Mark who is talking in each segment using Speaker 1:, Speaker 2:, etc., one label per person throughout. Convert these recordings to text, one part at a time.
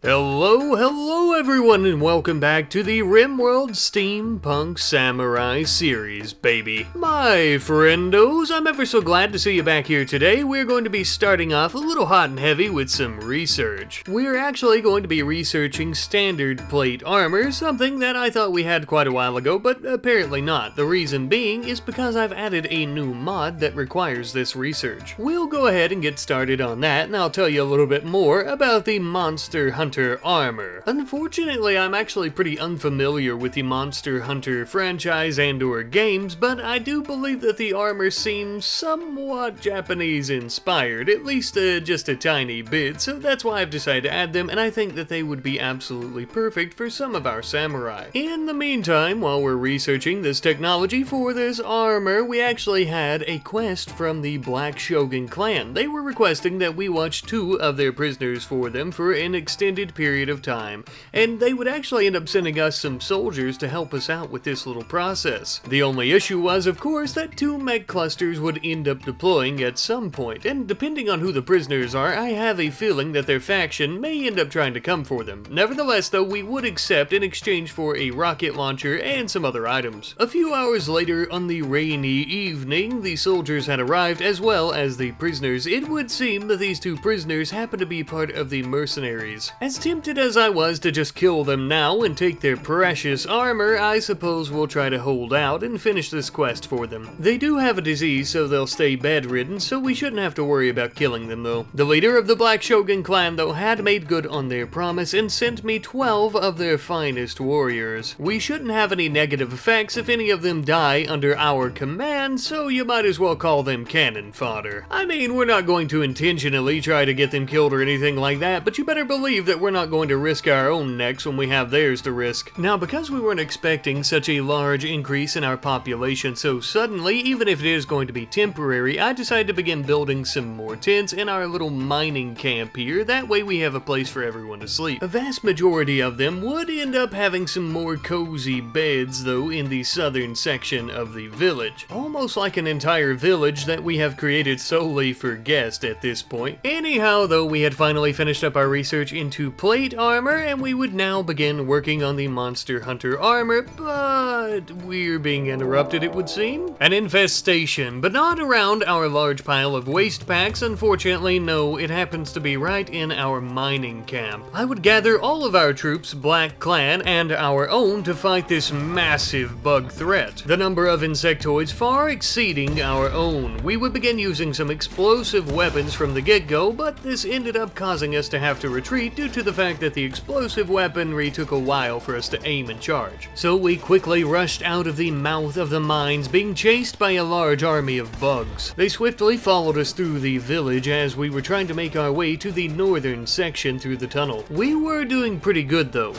Speaker 1: Hello everyone, and welcome back to the RimWorld Steampunk Samurai series, baby. My friendos, I'm ever so glad to see you back here today. We're going to be starting off a little hot and heavy with some research. We're actually going to be researching standard plate armor, something that I thought we had quite a while ago, but apparently not. The reason being is because I've added a new mod that requires this research. We'll go ahead and get started on that, and I'll tell you a little bit more about the Monster Hunter armor. Unfortunately, I'm actually pretty unfamiliar with the Monster Hunter franchise and/or games, but I do believe that the armor seems somewhat Japanese inspired, at least just a tiny bit, so that's why I've decided to add them, and I think that they would be absolutely perfect for some of our samurai. In the meantime, while we're researching this technology for this armor, we actually had a quest from the Black Shogun clan. They were requesting that we watch 2 of their prisoners for them for an extended period of time, and they would actually end up sending us some soldiers to help us out with this little process. The only issue was, of course, that 2 mech clusters would end up deploying at some point, and depending on who the prisoners are, I have a feeling that their faction may end up trying to come for them. Nevertheless, though, we would accept in exchange for a rocket launcher and some other items. A few hours later, on the rainy evening, the soldiers had arrived as well as the prisoners. It would seem that these 2 prisoners happened to be part of the Mercenaries. As tempted as I was to just kill them now and take their precious armor, I suppose we'll try to hold out and finish this quest for them. They do have a disease, so they'll stay bedridden, so we shouldn't have to worry about killing them though. The leader of the Black Shogun clan though had made good on their promise and sent me 12 of their finest warriors. We shouldn't have any negative effects if any of them die under our command, so you might as well call them cannon fodder. I mean, we're not going to intentionally try to get them killed or anything like that, but you better believe that we're not going to risk our own necks when we have theirs to risk. Now, because we weren't expecting such a large increase in our population so suddenly, even if it is going to be temporary, I decided to begin building some more tents in our little mining camp here. That way we have a place for everyone to sleep. A vast majority of them would end up having some more cozy beds, though, in the southern section of the village. Almost like an entire village that we have created solely for guests at this point. Anyhow, though, we had finally finished up our research into plate armor, and we would now begin working on the Monster Hunter armor, but we're being interrupted, it would seem. An infestation, but not around our large pile of waste packs, unfortunately. No, it happens to be right in our mining camp. I would gather all of our troops, Black Clan, and our own to fight this massive bug threat. The number of insectoids far exceeding our own. We would begin using some explosive weapons from the get-go, but this ended up causing us to have to retreat due to the fact that the explosive weaponry took a while for us to aim and charge. So we quickly rushed out of the mouth of the mines, being chased by a large army of bugs. They swiftly followed us through the village as we were trying to make our way to the northern section through the tunnel. We were doing pretty good though.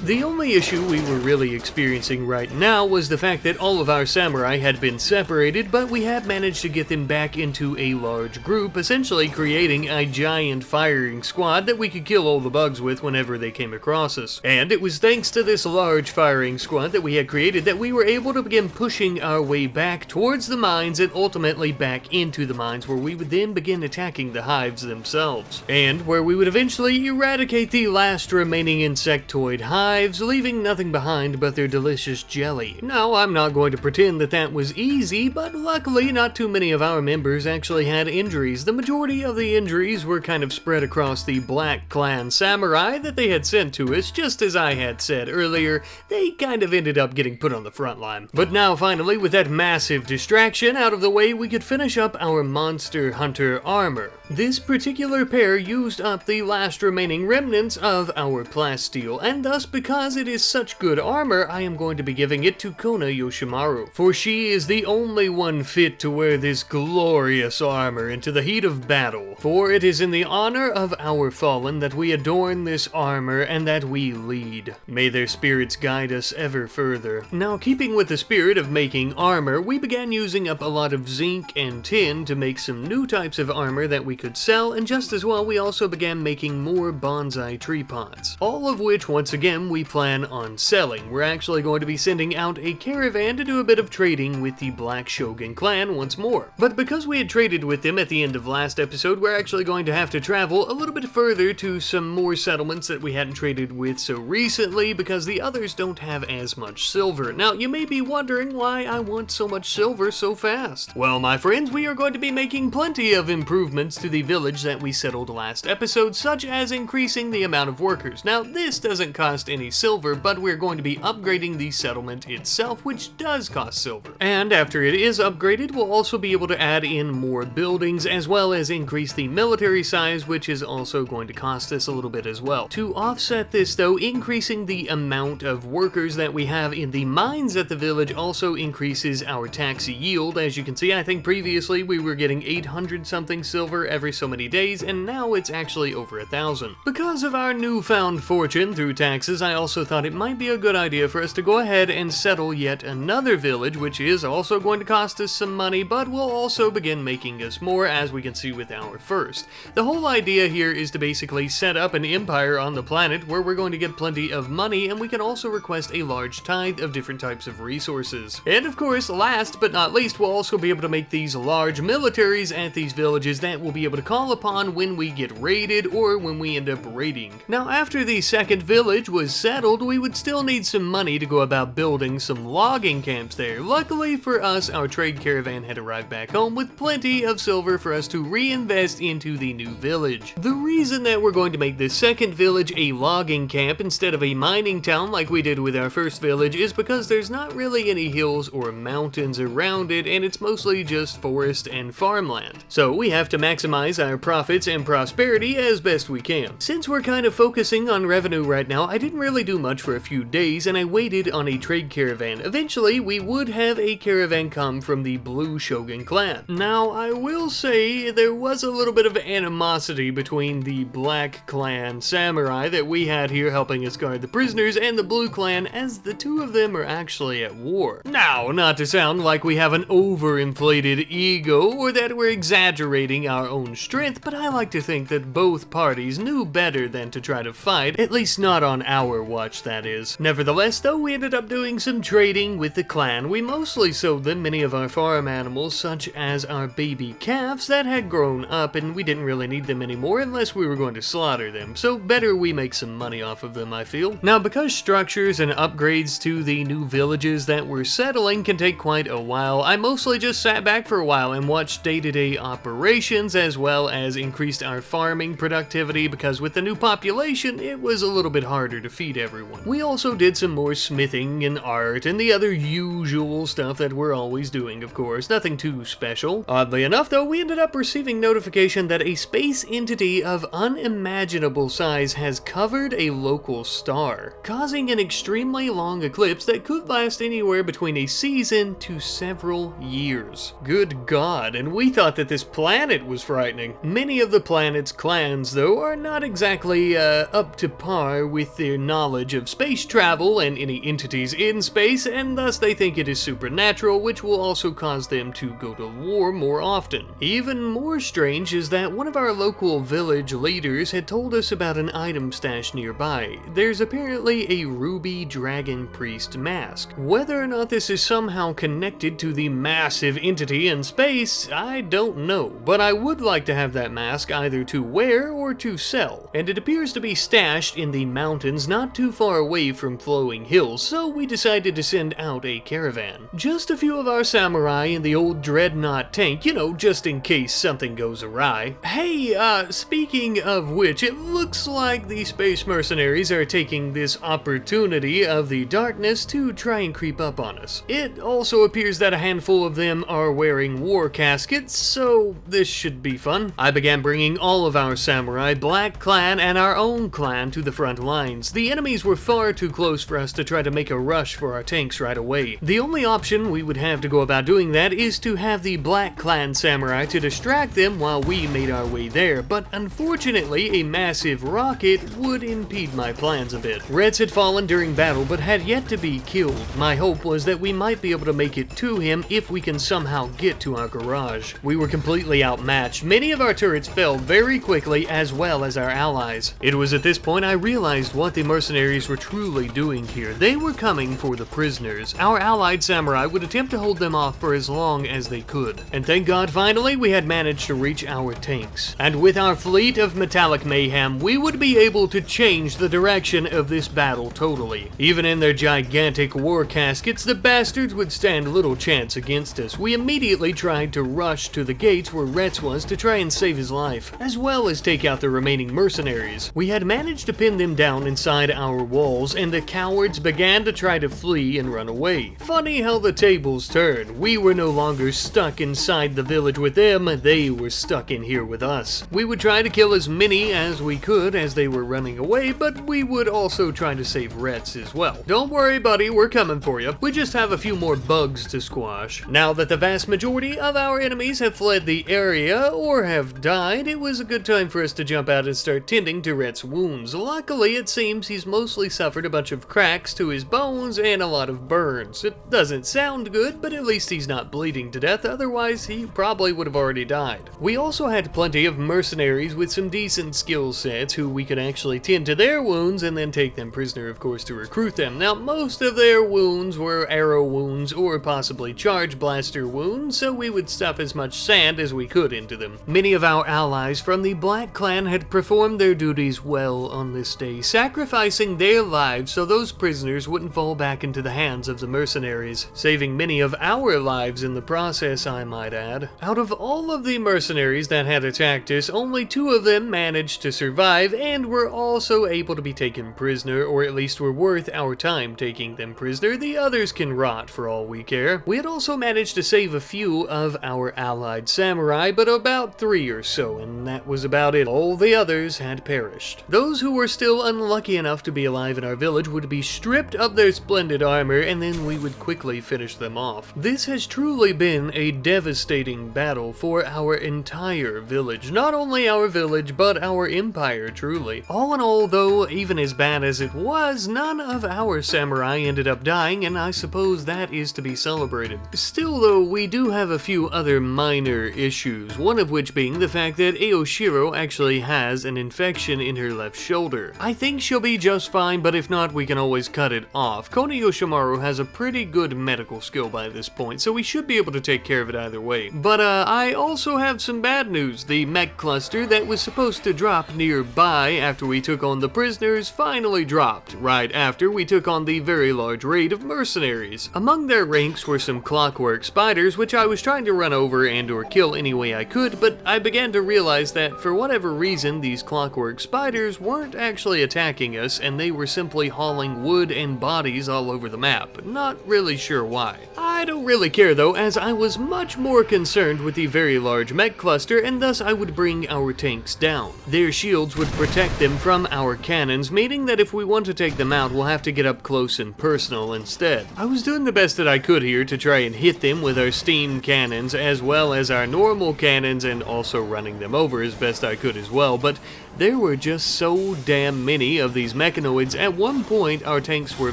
Speaker 1: The only issue we were really experiencing right now was the fact that all of our samurai had been separated, but we had managed to get them back into a large group, essentially creating a giant firing squad that we could kill all the bugs with whenever they came across us. And it was thanks to this large firing squad that we had created that we were able to begin pushing our way back towards the mines and ultimately back into the mines, where we would then begin attacking the hives themselves, and where we would eventually eradicate the last remaining insectoid hives, leaving nothing behind but their delicious jelly. Now, I'm not going to pretend that that was easy, but luckily not too many of our members actually had injuries. The majority of the injuries were kind of spread across the Black Clan samurai that they had sent to us. Just as I had said earlier, they kind of ended up getting put on the front line. But now finally, with that massive distraction out of the way, we could finish up our Monster Hunter armor. This particular pair used up the last remaining remnants of our plasteel, and thus because it is such good armor, I am going to be giving it to Kona Yoshimaru, for she is the only one fit to wear this glorious armor into the heat of battle. For it is in the honor of our fallen that we adorn this armor and that we lead. May their spirits guide us ever further. Now, keeping with the spirit of making armor, we began using up a lot of zinc and tin to make some new types of armor that we could sell, and just as well we also began making more bonsai tree pots, all of which once again them we plan on selling. We're actually going to be sending out a caravan to do a bit of trading with the Black Shogun clan once more. But because we had traded with them at the end of last episode, we're actually going to have to travel a little bit further to some more settlements that we hadn't traded with so recently because the others don't have as much silver. Now, you may be wondering why I want so much silver so fast. Well, my friends, we are going to be making plenty of improvements to the village that we settled last episode, such as increasing the amount of workers. Now, this doesn't cost any silver, but we're going to be upgrading the settlement itself, which does cost silver. And after it is upgraded, we'll also be able to add in more buildings, as well as increase the military size, which is also going to cost us a little bit as well. To offset this though, increasing the amount of workers that we have in the mines at the village also increases our tax yield. As you can see, I think previously we were getting 800 something silver every so many days, and now it's actually over 1,000. Because of our newfound fortune through taxes, I also thought it might be a good idea for us to go ahead and settle yet another village, which is also going to cost us some money, but will also begin making us more, as we can see with our first. The whole idea here is to basically set up an empire on the planet where we're going to get plenty of money, and we can also request a large tithe of different types of resources. And of course, last but not least, we'll also be able to make these large militaries at these villages that we'll be able to call upon when we get raided or when we end up raiding. Now, after the second village was settled, we would still need some money to go about building some logging camps there. Luckily for us, our trade caravan had arrived back home with plenty of silver for us to reinvest into the new village. The reason that we're going to make this second village a logging camp instead of a mining town like we did with our first village is because there's not really any hills or mountains around it, and it's mostly just forest and farmland. So we have to maximize our profits and prosperity as best we can. Since we're kind of focusing on revenue right now, I didn't really do much for a few days, and I waited on a trade caravan. Eventually, we would have a caravan come from the Blue Shogun clan. Now, I will say there was a little bit of animosity between the Black clan samurai that we had here helping us guard the prisoners and the Blue clan, as the two of them are actually at war. Now, not to sound like we have an overinflated ego or that we're exaggerating our own strength, but I like to think that both parties knew better than to try to fight, at least not on our watch, that is. Nevertheless, though, we ended up doing some trading with the clan. We mostly sold them many of our farm animals, such as our baby calves that had grown up, and we didn't really need them anymore unless we were going to slaughter them, so better we make some money off of them, I feel. Now, because structures and upgrades to the new villages that we're settling can take quite a while, I mostly just sat back for a while and watched day-to-day operations, as well as increased our farming productivity, because with the new population, it was a little bit harder to feed everyone. We also did some more smithing and art and the other usual stuff that we're always doing, of course, nothing too special. Oddly enough, though, we ended up receiving notification that a space entity of unimaginable size has covered a local star, causing an extremely long eclipse that could last anywhere between a season to several years. Good God, and we thought that this planet was frightening. Many of the planet's clans, though, are not exactly up to par with their knowledge of space travel and any entities in space, and thus they think it is supernatural, which will also cause them to go to war more often. Even more strange is that one of our local village leaders had told us about an item stash nearby. There's apparently a ruby dragon priest mask. Whether or not this is somehow connected to the massive entity in space, I don't know, but I would like to have that mask either to wear or to sell, and it appears to be stashed in the mountains not too far away from flowing hills, so we decided to send out a caravan. Just a few of our samurai in the old dreadnought tank, you know, just in case something goes awry. Hey, speaking of which, it looks like the space mercenaries are taking this opportunity of the darkness to try and creep up on us. It also appears that a handful of them are wearing war caskets, so this should be fun. I began bringing all of our samurai, Black clan, and our own clan to the front lines. The enemies were far too close for us to try to make a rush for our tanks right away. The only option we would have to go about doing that is to have the Black clan samurai to distract them while we made our way there, but unfortunately a massive rocket would impede my plans a bit. Reds had fallen during battle but had yet to be killed. My hope was that we might be able to make it to him if we can somehow get to our garage. We were completely outmatched. Many of our turrets fell very quickly, as well as our allies. It was at this point I realized what the mercenaries were truly doing here. They were coming for the prisoners. Our allied samurai would attempt to hold them off for as long as they could. And thank God finally we had managed to reach our tanks. And with our fleet of metallic mayhem, we would be able to change the direction of this battle totally. Even in their gigantic war caskets, the bastards would stand little chance against us. We immediately tried to rush to the gates where Retz was to try and save his life, as well as take out the remaining mercenaries. We had managed to pin them down inside our walls, and the cowards began to try to flee and run away. Funny how the tables turned. We were no longer stuck inside the village with them, they were stuck in here with us. We would try to kill as many as we could as they were running away, but we would also try to save Retz as well. Don't worry, buddy, we're coming for you. We just have a few more bugs to squash. Now that the vast majority of our enemies have fled the area or have died, it was a good time for us to jump out and start tending to Retz's wounds. Luckily, it seems he's mostly suffered a bunch of cracks to his bones and a lot of burns. It doesn't sound good, but at least he's not bleeding to death, otherwise he probably would have already died. We also had plenty of mercenaries with some decent skill sets who we could actually tend to their wounds and then take them prisoner, of course, to recruit them. Now, most of their wounds were arrow wounds or possibly charge blaster wounds, so we would stuff as much sand as we could into them. Many of our allies from the Black Clan had performed their duties well on this day, sacrificing their lives so those prisoners wouldn't fall back into the hands of the mercenaries, saving many of our lives in the process, I might add. Out of all of the mercenaries that had attacked us, only 2 of them managed to survive and were also able to be taken prisoner, or at least were worth our time taking them prisoner. The others can rot for all we care. We had also managed to save a few of our allied samurai, but about 3 or so, and that was about it. All the others had perished. Those who were still unlucky enough to be alive in our village would be stripped of their splendid armor, and then we would quickly finish them off. This has truly been a devastating battle for our entire village. Not only our village, but our empire, truly. All in all, though, even as bad as it was, none of our samurai ended up dying, and I suppose that is to be celebrated. Still, though, we do have a few other minor issues, one of which being the fact that Aoshiro actually has an infection in her left shoulder. I think she'll be just fine, but if not, we can always cut it off. Kona Yoshimaru has a pretty good medical skill by this point, so we should be able to take care of it either way. But I also have some bad news. The mech cluster that was supposed to drop nearby after we took on the prisoners finally dropped, right after we took on the very large raid of mercenaries. Among their ranks were some clockwork spiders, which I was trying to run over and or kill any way I could, but I began to realize that for whatever reason, these clockwork spiders weren't actually attacking us, and they were simply hauling wood and bodies all over the map. Not really sure why. I don't really care though, as I was much more concerned with the very large mech cluster, and thus I would bring our tanks down. Their shields would protect them from our cannons, meaning that if we want to take them out, we'll have to get up close and personal instead. I was doing the best that I could here to try and hit them with our steam cannons as well as our normal cannons, and also running them over as best I could as well, but there were just so damn many of these mechanoids. At one point, our tanks were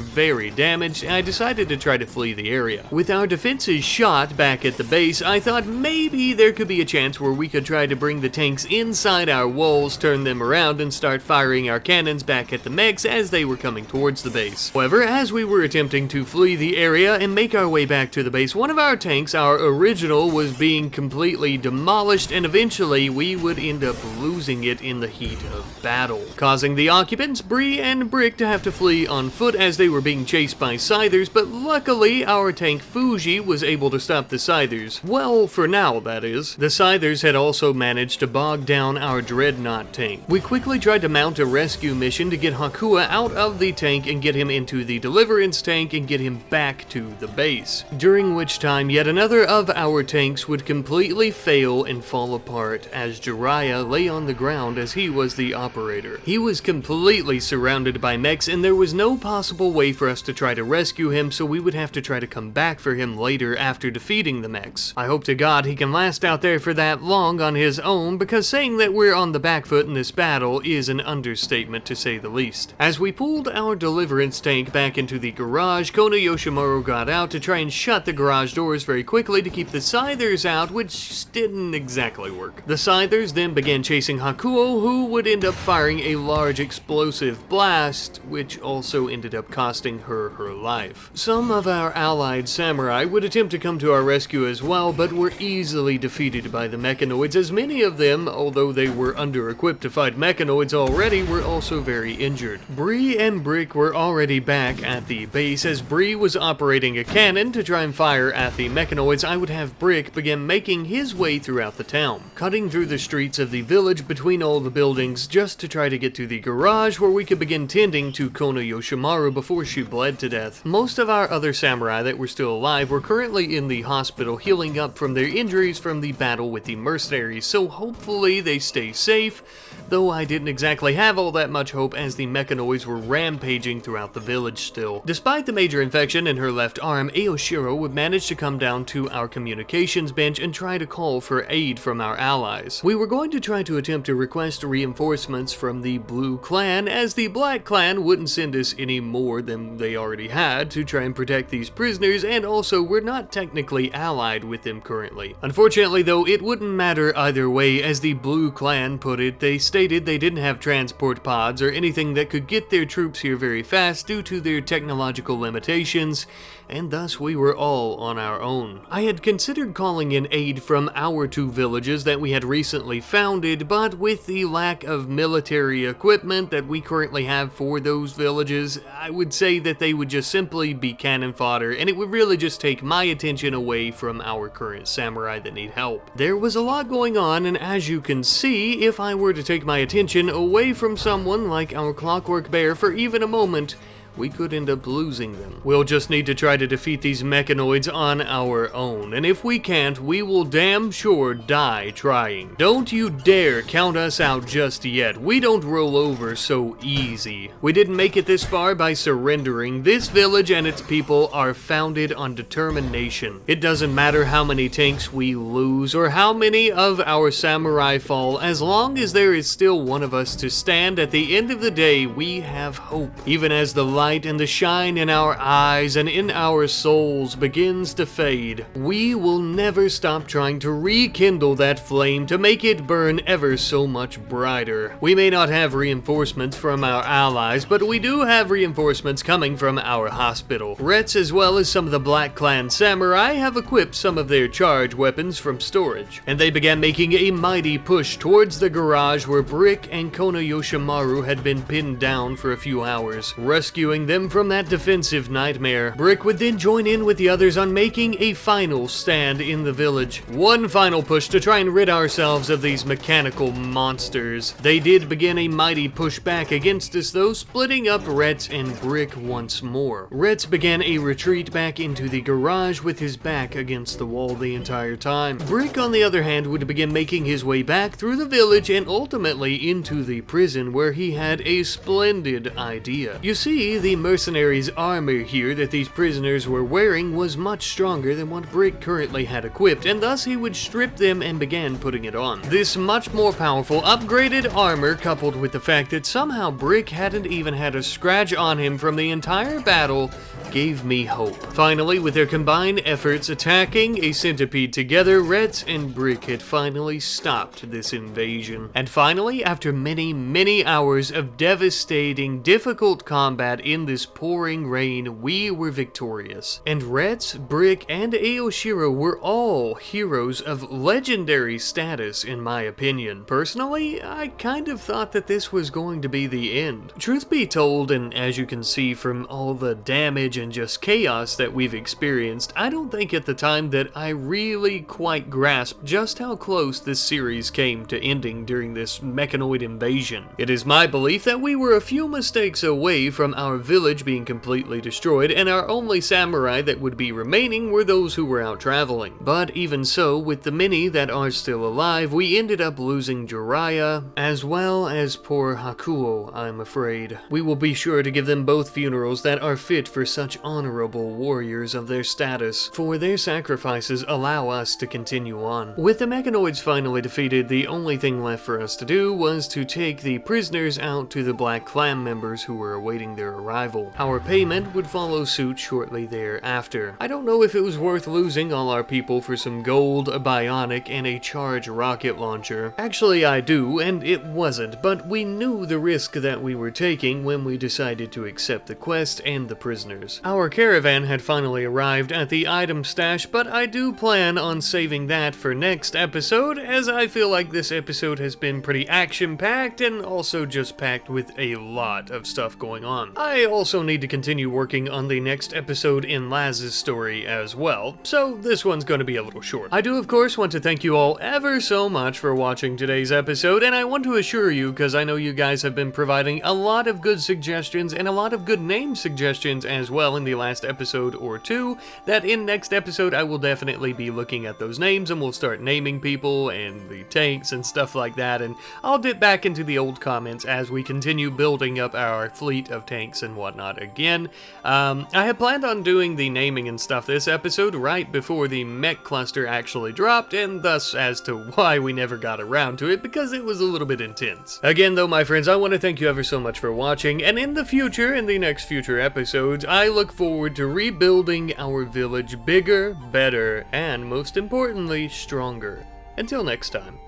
Speaker 1: very damaged, and I decided to try to flee the area. With our defenses shot back at the base, I thought maybe there could be a chance where we could try to bring the tanks inside our walls, turn them around, and start firing our cannons back at the mechs as they were coming towards the base. However, as we were attempting to flee the area and make our way back to the base, one of our tanks, our original, was being completely demolished, and eventually we would end up losing it in the heat of battle, causing the occupants, Bree and Brick, to have to flee on foot as they were being chased by scythers, but luckily our tank Fuji was able to stop the scythers. Well, for now, that is. The scythers had also managed to bog down our dreadnought tank. We quickly tried to mount a rescue mission to get Hakua out of the tank and get him into the deliverance tank and get him back to the base, during which time yet another of our tanks would completely fail and fall apart as Jiraiya lay on the ground as he was the operator. He was completely surrounded by mechs, and there was no possible way for us to try to rescue him, so we would have to try to come back for him later after defeating the mechs. I hope to God he can last out there for that long on his own, because saying that we're on the back foot in this battle is an understatement to say the least. As we pulled our deliverance tank back into the garage, Kona Yoshimaru got out to try and shut the garage doors very quickly to keep the scythers out, which didn't exactly work. The scythers then began chasing Hakuo, who who would end up firing a large explosive blast, which also ended up costing her life. Some of our allied samurai would attempt to come to our rescue as well, but were easily defeated by the Mechanoids, as many of them, although they were under-equipped to fight Mechanoids already, were also very injured. Bree and Brick were already back at the base. As Bree was operating a cannon to try and fire at the Mechanoids, I would have Brick begin making his way throughout the town, cutting through the streets of the village between all the buildings just to try to get to the garage where we could begin tending to Kono Yoshimaru before she bled to death. Most of our other samurai that were still alive were currently in the hospital healing up from their injuries from the battle with the mercenaries, so hopefully they stay safe, though I didn't exactly have all that much hope as the Mechanoids were rampaging throughout the village still. Despite the major infection in her left arm, Aoshiro would manage to come down to our communications bench and try to call for aid from our allies. We were going to try to attempt to request reinforcements from the Blue Clan, as the Black Clan wouldn't send us any more than they already had to try and protect these prisoners, and also we're not technically allied with them currently. Unfortunately though, it wouldn't matter either way, as the Blue Clan put it. They stated they didn't have transport pods or anything that could get their troops here very fast due to their technological limitations, and thus we were all on our own. I had considered calling in aid from our two villages that we had recently founded, but with the lack of military equipment that we currently have for those villages, I would say that they would just simply be cannon fodder, and it would really just take my attention away from our current samurai that need help. There was a lot going on, and as you can see, if I were to take my attention away from someone like our Clockwork Bear for even a moment, we could end up losing them. We'll just need to try to defeat these Mechanoids on our own, and if we can't, we will damn sure die trying. Don't you dare count us out just yet. We don't roll over so easy. We didn't make it this far by surrendering. This village and its people are founded on determination. It doesn't matter how many tanks we lose or how many of our samurai fall, as long as there is still one of us to stand. At the end of the day, we have hope. Even as the light and the shine in our eyes and in our souls begins to fade, we will never stop trying to rekindle that flame to make it burn ever so much brighter. We may not have reinforcements from our allies, but we do have reinforcements coming from our hospital. Rets, as well as some of the Black Clan samurai, have equipped some of their charge weapons from storage, and they began making a mighty push towards the garage where Brick and Kono Yoshimaru had been pinned down for a few hours, rescuing them from that defensive nightmare. Brick would then join in with the others on making a final stand in the village. One final push to try and rid ourselves of these mechanical monsters. They did begin a mighty push back against us though, splitting up Rets and Brick once more. Rets began a retreat back into the garage with his back against the wall the entire time. Brick, on the other hand, would begin making his way back through the village and ultimately into the prison, where he had a splendid idea. You see, the mercenaries' armor here that these prisoners were wearing was much stronger than what Brick currently had equipped, and thus he would strip them and began putting it on. This much more powerful, upgraded armor, coupled with the fact that somehow Brick hadn't even had a scratch on him from the entire battle, gave me hope. Finally, with their combined efforts attacking a centipede together, Rets and Brick had finally stopped this invasion. And finally, after many hours of devastating, difficult combat in this pouring rain, we were victorious. And Rets, Brick, and Aoshiro were all heroes of legendary status in my opinion. Personally, I kind of thought that this was going to be the end. Truth be told, and as you can see from all the damage and just chaos that we've experienced, I don't think at the time that I really quite grasped just how close this series came to ending during this Mechanoid invasion. It is my belief that we were a few mistakes away from our village being completely destroyed, and our only samurai that would be remaining were those who were out traveling. But even so, with the many that are still alive, we ended up losing Jiraiya, as well as poor Hakuo, I'm afraid. We will be sure to give them both funerals that are fit for such such honorable warriors of their status, for their sacrifices allow us to continue on. With the Mechanoids finally defeated, the only thing left for us to do was to take the prisoners out to the Black Clan members who were awaiting their arrival. Our payment would follow suit shortly thereafter. I don't know if it was worth losing all our people for some gold, a bionic, and a charge rocket launcher. Actually, I do, and it wasn't, but we knew the risk that we were taking when we decided to accept the quest and the prisoners. Our caravan had finally arrived at the item stash, but I do plan on saving that for next episode, as I feel like this episode has been pretty action-packed and also just packed with a lot of stuff going on. I also need to continue working on the next episode in Laz's story as well, so this one's going to be a little short. I do of course want to thank you all ever so much for watching today's episode, and I want to assure you, because I know you guys have been providing a lot of good suggestions and a lot of good name suggestions as well in the last episode or two, that in next episode I will definitely be looking at those names and we'll start naming people and the tanks and stuff like that, and I'll dip back into the old comments as we continue building up our fleet of tanks and whatnot again. I had planned on doing the naming and stuff this episode right before the mech cluster actually dropped, and thus as to why we never got around to it, because it was a little bit intense. Again though, my friends, I want to thank you ever so much for watching, and in the future, in the next future episodes, I look forward to rebuilding our village bigger, better, and most importantly, stronger. Until next time.